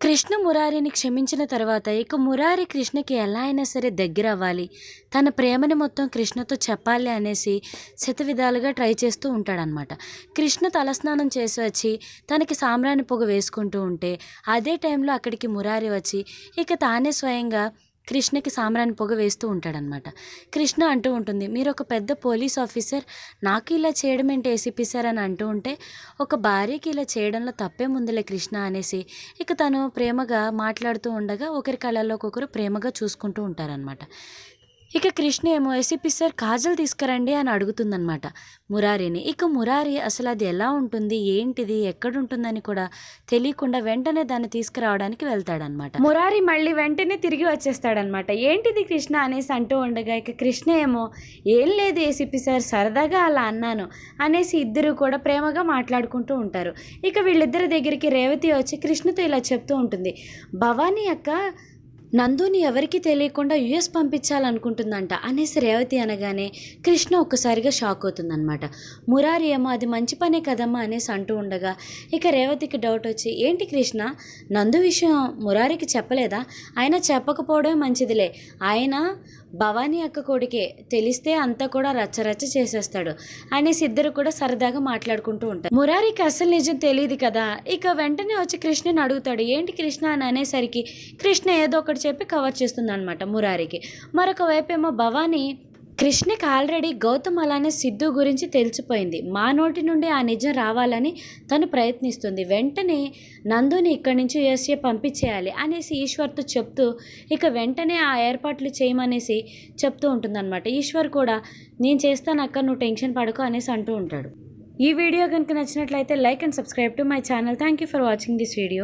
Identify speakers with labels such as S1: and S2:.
S1: కృష్ణ మురారిని క్షమించిన తర్వాత ఇక మురారి కృష్ణకి ఎలా అయినా సరే దగ్గర అవ్వాలి, తన ప్రేమని మొత్తం కృష్ణతో చెప్పాలి అనేసి శతవిధాలుగా ట్రై చేస్తూ ఉంటాడనమాట. కృష్ణ తలస్నానం చేసి వచ్చి తనకి సాంబ్రాణి పొగ వేసుకుంటూ ఉంటే అదే టైంలో అక్కడికి మురారి వచ్చి ఇక తానే స్వయంగా కృష్ణకి సాంబ్రాణి పొగ వేస్తూ ఉంటాడనమాట. కృష్ణ అంటూ ఉంటుంది, మీరు ఒక పెద్ద పోలీస్ ఆఫీసర్, నాకు ఇలా చేయడం ఏంటి ఏసీపీ సార్ అని అంటూ ఉంటే, ఒక భార్యకి ఇలా చేయడంలో తప్పే ముందులే కృష్ణ అనేసి ఇక తను ప్రేమగా మాట్లాడుతూ ఉండగా ఒకరి కళ్ళల్లోకి ఒకరు ప్రేమగా చూసుకుంటూ ఉంటారనమాట. ఇక కృష్ణ ఏమో ఏసీపీ సార్ కాజల్ తీసుకురండి అని అడుగుతుందనమాట మురారిని. ఇక మురారి అసలు అది ఎలా ఉంటుంది, ఏంటిది, ఎక్కడుంటుందని కూడా తెలియకుండా వెంటనే దాన్ని తీసుకురావడానికి వెళ్తాడనమాట. మురారి మళ్ళీ వెంటనే తిరిగి వచ్చేస్తాడనమాట. ఏంటిది కృష్ణ అనేసి అంటూ ఉండగా ఇక కృష్ణ ఏమో ఏం లేదు ఏసీపీ సార్, సరదాగా అలా అన్నాను అనేసి ఇద్దరు కూడా ప్రేమగా మాట్లాడుకుంటూ ఉంటారు. ఇక వీళ్ళిద్దరి దగ్గరికి రేవతి వచ్చి కృష్ణతో ఇలా చెప్తూ ఉంటుంది, భవానీ అక్క నందుని ఎవరికి తెలియకుండా యుఎస్ పంపించాలనుకుంటుందంట అనేసి రేవతి అనగానే కృష్ణ ఒక్కసారిగా షాక్ అవుతుందన్నమాట. మురారి ఏమో అది మంచి పనే కదమ్మా అనేసి అంటూ ఉండగా ఇక రేవతికి డౌట్ వచ్చి, ఏంటి కృష్ణ నందు విషయం మురారికి చెప్పలేదా? ఆయన చెప్పకపోవడమే మంచిదిలే, ఆయన భవానీ అక్క కొడుకే, తెలిస్తే అంతా కూడా రచ్చరచ్చ చేసేస్తాడు అనేసి ఇద్దరు కూడా సరదాగా మాట్లాడుకుంటూ ఉంటారు. మురారికి అసలు నిజం తెలియదు కదా. ఇక వెంటనే వచ్చి కృష్ణని అడుగుతాడు, ఏంటి కృష్ణ అని అనేసరికి కృష్ణ ఏదో ఒకటి చెప్పి కవర్ చేస్తుంది అనమాట మురారికి. మరొక వైపేమో భవానీ కృష్ణకి ఆల్రెడీ గౌతమ్ అలానే సిద్ధు గురించి తెలిసిపోయింది, మా నోటి నుండి ఆ నిజం రావాలని తను ప్రయత్నిస్తుంది, వెంటనే నందుని ఇక్కడి నుంచి యూఎస్ఏ పంపించేయాలి అనేసి ఈశ్వర్తో చెప్తూ ఇక వెంటనే ఆ ఏర్పాట్లు చేయమనేసి చెప్తూ ఉంటుందన్నమాట. ఈశ్వర్ కూడా నేను చేస్తాను అక్క, నువ్వు టెన్షన్ పడకు అనేసి అంటూ ఉంటాడు. ఈ వీడియో కనుక నచ్చినట్లయితే like and subscribe to my channel. Thank you for watching this video.